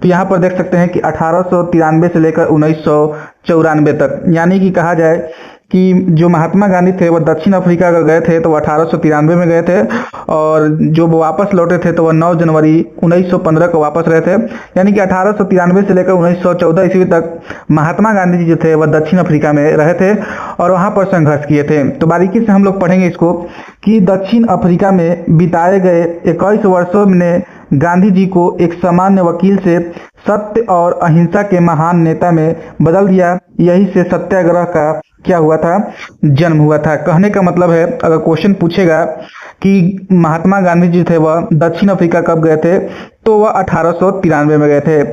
तो यहाँ पर देख सकते हैं कि 1893 से लेकर 1994 तक, यानी कि कहा जाए कि जो महात्मा गांधी थे वह दक्षिण अफ्रीका अगर गए थे तो 1893 में गए थे, और जो वो वापस लौटे थे तो वह 9 जनवरी 1915 को वापस रहे थे। यानी कि 1893 से लेकर 1914 ईस्वी तक महात्मा गांधी जी जो थे वह दक्षिण अफ्रीका में रहे थे और वहाँ पर संघर्ष किए थे। तो बारीकी से हम लोग पढ़ेंगे इसको कि दक्षिण अफ्रीका में बिताए गए 21 वर्षों में गांधी जी को एक सामान्य वकील से सत्य और अहिंसा के महान नेता में बदल दिया। यही से सत्याग्रह का क्या हुआ था, जन्म हुआ था। कहने का मतलब है, अगर क्वेश्चन पूछेगा कि महात्मा गांधी जी थे वह दक्षिण अफ्रीका कब गए थे, तो वह 1893 में गए थे।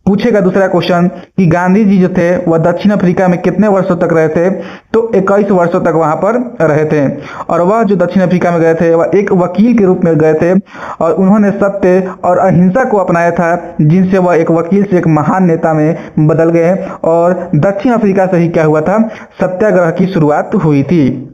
पूछेगा दूसरा क्वेश्चन कि गांधी जी जो थे वह दक्षिण अफ्रीका में कितने वर्षों तक रहे थे, तो 21 वर्षों तक वहां पर रहे थे। और वह जो दक्षिण अफ्रीका में गए थे वह एक वकील के रूप में गए थे और उन्होंने सत्य और अहिंसा को अपनाया था, जिनसे वह एक वकील से एक महान नेता में बदल गए। और दक्षिण अफ्रीका से ही क्या हुआ था, सत्याग्रह की शुरुआत हुई थी।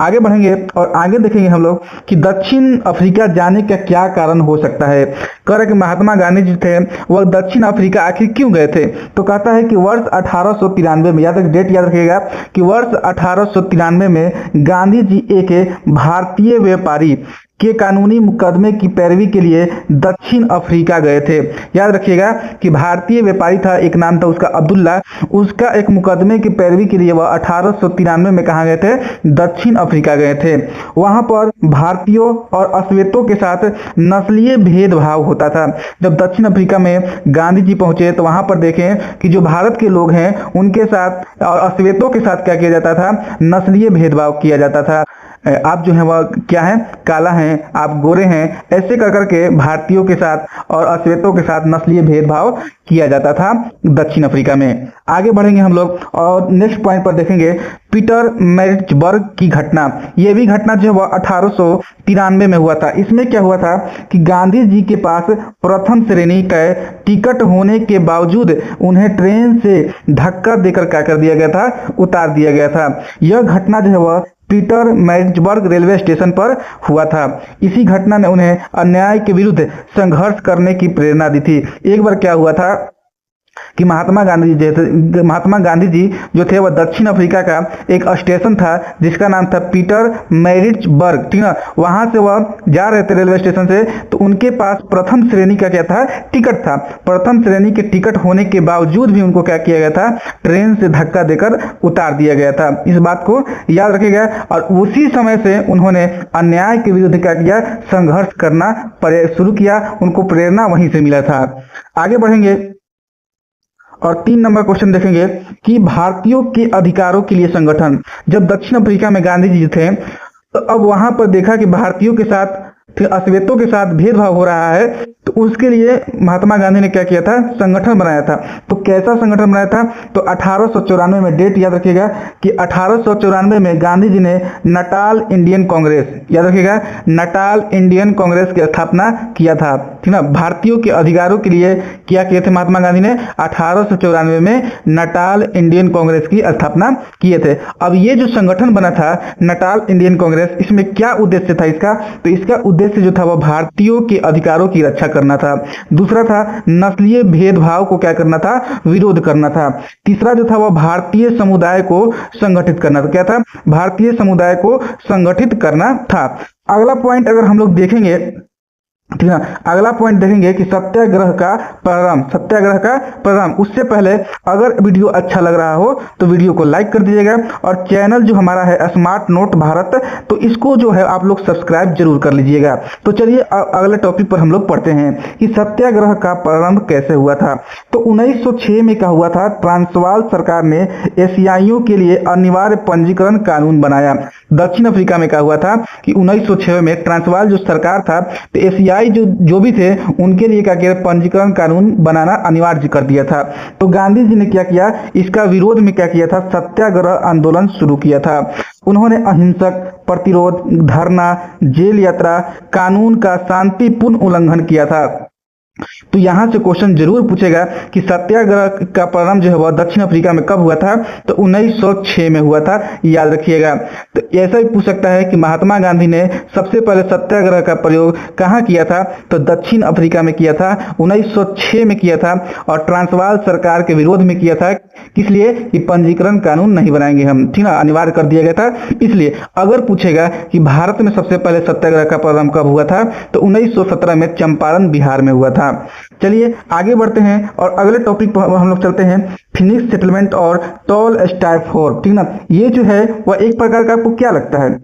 आगे बढ़ेंगे और आगे देखेंगे हम लोग कि दक्षिण अफ्रीका जाने का क्या कारण हो सकता है। कह रहे कि महात्मा गांधी जी थे वह दक्षिण अफ्रीका आखिर क्यों गए थे, तो कहता है कि वर्ष 1893 में, याद डेट याद रखिएगा कि वर्ष 1893 में गांधी जी एक भारतीय व्यापारी के कानूनी मुकदमे की पैरवी के लिए दक्षिण अफ्रीका गए थे। याद रखिएगा कि भारतीय व्यापारी था, एक नाम था उसका अब्दुल्ला, उसका एक मुकदमे की पैरवी के लिए वह 1893 में कहाँ गए थे, दक्षिण अफ्रीका गए थे। वहां पर भारतीयों और अश्वेतों के साथ नस्लीय भेदभाव होता था। जब दक्षिण अफ्रीका में गांधी जी पहुंचे तो वहां पर देखें कि जो भारत के लोग हैं उनके साथ और अश्वेतों के साथ क्या किया जाता था, नस्लीय भेदभाव किया जाता था। आप जो है वह क्या है, काला हैं, आप गोरे हैं, ऐसे कर करके भारतीयों के साथ और अश्वेतों के साथ नस्लीय भेदभाव किया जाता था दक्षिण अफ्रीका में। आगे बढ़ेंगे हम लोग और नेक्स्ट पॉइंट पर देखेंगे पीटरमैरिट्जबर्ग की घटना। यह भी घटना जो है वह 1893 में हुआ था। इसमें क्या हुआ था कि गांधी जी के पास प्रथम श्रेणी का टिकट होने के बावजूद उन्हें ट्रेन से धक्का देकर क्या कर दिया गया था, उतार दिया गया था। यह घटना जो है वह पीटरमैरिट्जबर्ग रेलवे स्टेशन पर हुआ था। इसी घटना ने उन्हें अन्याय के विरुद्ध संघर्ष करने की प्रेरणा दी थी। एक बार क्या हुआ था कि महात्मा गांधी जी जो थे वह दक्षिण अफ्रीका का एक स्टेशन था जिसका नाम था पीटरमैरिट्जबर्ग, ठीक ना। वहां से वह जा रहे थे रेलवे स्टेशन से, तो उनके पास प्रथम श्रेणी का क्या था, टिकट था। प्रथम श्रेणी के टिकट होने के बावजूद भी उनको क्या किया गया था, ट्रेन से धक्का देकर उतार दिया गया था। इस बात को याद रखिएगा। और उसी समय से उन्होंने अन्याय के विरुद्ध क्या किया, संघर्ष करना शुरू किया। उनको प्रेरणा वहीं से मिला था। आगे बढ़ेंगे और 3 नंबर क्वेश्चन देखेंगे कि भारतीयों के अधिकारों के लिए संगठन। जब दक्षिण अफ्रीका में गांधी जी थे तो अब वहां पर देखा कि भारतीयों के साथ अश्वेतों के साथ भेदभाव हो रहा है, तो उसके लिए महात्मा गांधी ने क्या किया था, संगठन बनाया था। तो कैसा संगठन बनाया था, तो 1894 में, डेट याद रखिएगा कि 1894 में गांधी जी ने नटाल इंडियन कांग्रेस, याद रखिएगा, नटाल इंडियन कांग्रेस की स्थापना किया था, ठीक ना। भारतीयों के अधिकारों के लिए क्या किए थे महात्मा गांधी ने, 1894 में नटाल इंडियन कांग्रेस की स्थापना किए थे। अब ये जो संगठन बना था नटाल इंडियन कांग्रेस, इसमें क्या उद्देश्य था इसका, तो इसका उद्देश्य जो था वह भारतीयों के अधिकारों की रक्षा करना था। दूसरा था नस्लीय भेदभाव को क्या करना था, विरोध करना था। तीसरा जो था वह भारतीय समुदाय को संगठित करना था। क्या था, भारतीय समुदाय को संगठित करना था। अगला पॉइंट अगर हम लोग देखेंगे, ठीक है, अगला पॉइंट देखेंगे कि सत्याग्रह का प्रारंभ, सत्याग्रह का प्रारंभ। उससे पहले अगर वीडियो अच्छा लग रहा हो तो वीडियो को लाइक कर दीजिएगा और चैनल जो हमारा है स्मार्ट नोट भारत, तो इसको जो है आप लोग सब्सक्राइब जरूर कर लीजिएगा। तो चलिए अगले टॉपिक पर हम लोग पढ़ते हैं कि सत्याग्रह का प्रारंभ कैसे हुआ था। तो 1906 में क्या हुआ था, ट्रांसवाल सरकार ने एशियाइयों के लिए अनिवार्य पंजीकरण कानून बनाया। दक्षिण अफ्रीका में क्या हुआ था कि 1906 में ट्रांसवाल जो सरकार था, तो एशियाई जो भी थे उनके लिए क्या किया, पंजीकरण कानून बनाना अनिवार्य कर दिया था। तो गांधी जी ने क्या किया, इसका विरोध में क्या किया था, सत्याग्रह आंदोलन शुरू किया था। उन्होंने अहिंसक प्रतिरोध, धरना, जेल यात्रा, कानून का शांतिपूर्ण उल्लंघन किया था। तो यहाँ से क्वेश्चन जरूर पूछेगा कि सत्याग्रह का प्रारंभ जो है वह दक्षिण अफ्रीका में कब हुआ था, तो 1906 में हुआ था, याद रखिएगा। तो ऐसा भी पूछ सकता है कि महात्मा गांधी ने सबसे पहले सत्याग्रह का प्रयोग कहाँ किया था, तो दक्षिण अफ्रीका में किया था, 1906 में किया था, और ट्रांसवाल सरकार के विरोध में किया था। किस लिए? कि पंजीकरण कानून नहीं बनाएंगे हम, ठीक ना, अनिवार्य कर दिया गया था इसलिए। अगर पूछेगा कि भारत में सबसे पहले सत्याग्रह का प्रारंभ कब हुआ था, तो 1917 में चंपारण बिहार में हुआ था। चलिए आगे बढ़ते हैं और अगले टॉपिक पर हम लोग चलते हैं, फिनिक्स सेटलमेंट और टॉल स्टाई फोर्ट, ठीक ना। ये जो है वह एक प्रकार का आपको क्या लगता है,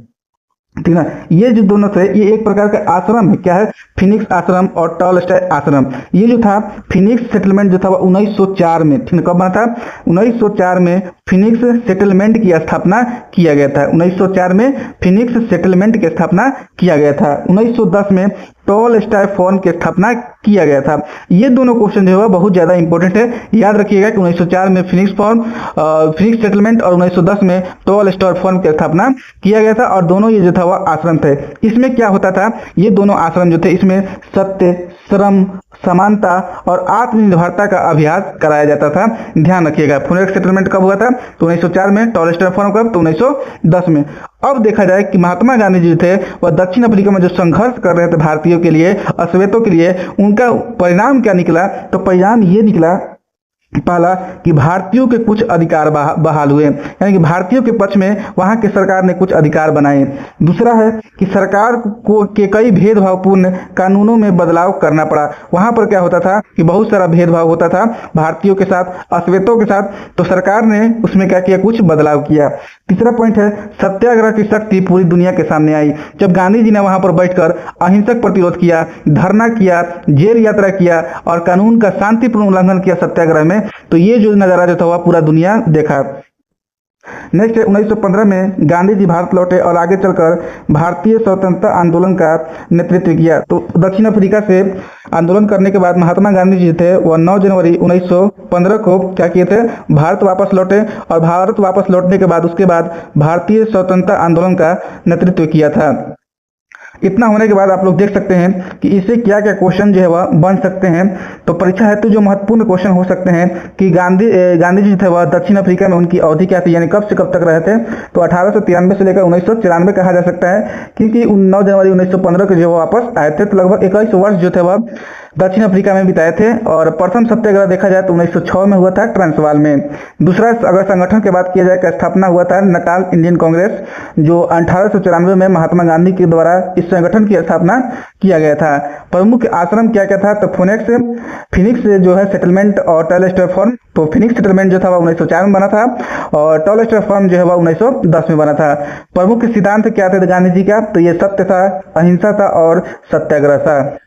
ठीक ना, ये जो दोनों थे ये एक प्रकार का आश्रम है, क्या है, फिनिक्स आश्रम और टॉल स्टाई आश्रम। ये जो था फिनिक्स सेटलमेंट जो था वो 1904 में, ठीक ना, कब बना था, 1904 में फिनिक्स सेटलमेंट की स्थापना किया गया था। 1904 में फिनिक्स सेटलमेंट की स्थापना किया गया था। 1910 में टॉल स्टाई फॉर्म की स्थापना किया गया था। ये दोनों क्वेश्चन जो है बहुत ज्यादा इंपॉर्टेंट है, याद रखिएगा कि 1904 में फिनिक्स सेटलमेंट और 1910 में टॉल स्टाई फॉर्म की स्थापना किया गया था, और दोनों ये जो था वह आश्रम थे। इसमें क्या होता था, ये दोनों आश्रम जो थे इसमें सत्य, श्रम, समानता और आत्मनिर्भरता का अभ्यास कराया जाता था। ध्यान रखिएगा फिनिक्स सेटलमेंट कब हुआ था, तो 1904 में, टॉल स्टाई फॉर्म कब, तो 1910 में। अब देखा जाए कि महात्मा गांधी जी थे वह दक्षिण अफ्रीका में जो संघर्ष कर रहे थे भारतीयों के लिए, अश्वेतों के लिए, उनका परिणाम क्या निकला, तो परिणाम ये निकला पहला कि भारतीयों के कुछ अधिकार बहाल हुए, यानी कि भारतीयों के पक्ष में वहां के सरकार ने कुछ अधिकार बनाए। दूसरा है कि सरकार को के कई भेदभावपूर्ण कानूनों में बदलाव करना पड़ा। वहां पर क्या होता था कि बहुत सारा भेदभाव होता था भारतीयों के साथ, अश्वेतों के साथ, तो सरकार ने उसमें क्या किया, कुछ बदलाव किया। तीसरा पॉइंट है सत्याग्रह की शक्ति पूरी दुनिया के सामने आई। जब गांधी जी ने वहां पर बैठकर अहिंसक प्रतिरोध किया, धरना किया, जेल यात्रा किया और कानून का शांतिपूर्ण उल्लंघन किया सत्याग्रह में, तो ये जो नजारा जो था वह पूरा दुनिया देखा। नेक्स्ट 1915 में गांधी जी भारत लौटे और आगे चलकर भारतीय स्वतंत्रता आंदोलन का नेतृत्व किया। तो दक्षिण अफ्रीका से आंदोलन करने के बाद महात्मा गांधी जी थे वह 9 जनवरी 1915 को क्या किए थे, भारत वापस लौटे, और भारत वापस लौटने के बाद उसके बाद भारतीय स्वतंत्रता आंदोलन का नेतृत्व किया था। इतना होने के बाद आप लोग देख सकते हैं कि इससे क्या क्या क्वेश्चन जो है वह बन सकते हैं। तो परीक्षा हेतु जो महत्वपूर्ण क्वेश्चन हो सकते हैं कि गांधी जी थे वह दक्षिण अफ्रीका में उनकी अवधि क्या थी, यानी कब से कब तक रहे थे, तो 1893 से लेकर 1994 कहा जा सकता है, क्योंकि 9 जनवरी 1915 को जो वापस आए थे, तो लगभग 21 वर्ष जो थे वह दक्षिण अफ्रीका में बिताए थे। और प्रथम सत्याग्रह देखा जाए तो 1906 में हुआ था ट्रांसवाल में। दूसरा अगर संगठन की बात किया जाए का स्थापना हुआ था नटाल इंडियन कांग्रेस, जो 1894 में महात्मा गांधी के द्वारा इस संगठन की स्थापना किया गया था। प्रमुख आश्रम क्या क्या था, तो फिनिक्स जो है सेटलमेंट और टॉल स्टाई फॉर्म। तो फिनिक्स सेटलमेंट जो था वह 1904 में बना था और टॉल स्टाई फॉर्म जो है वह 1910 में बना था। प्रमुख सिद्धांत क्या थे गांधी जी का, तो ये सत्य था, अहिंसा था और सत्याग्रह था।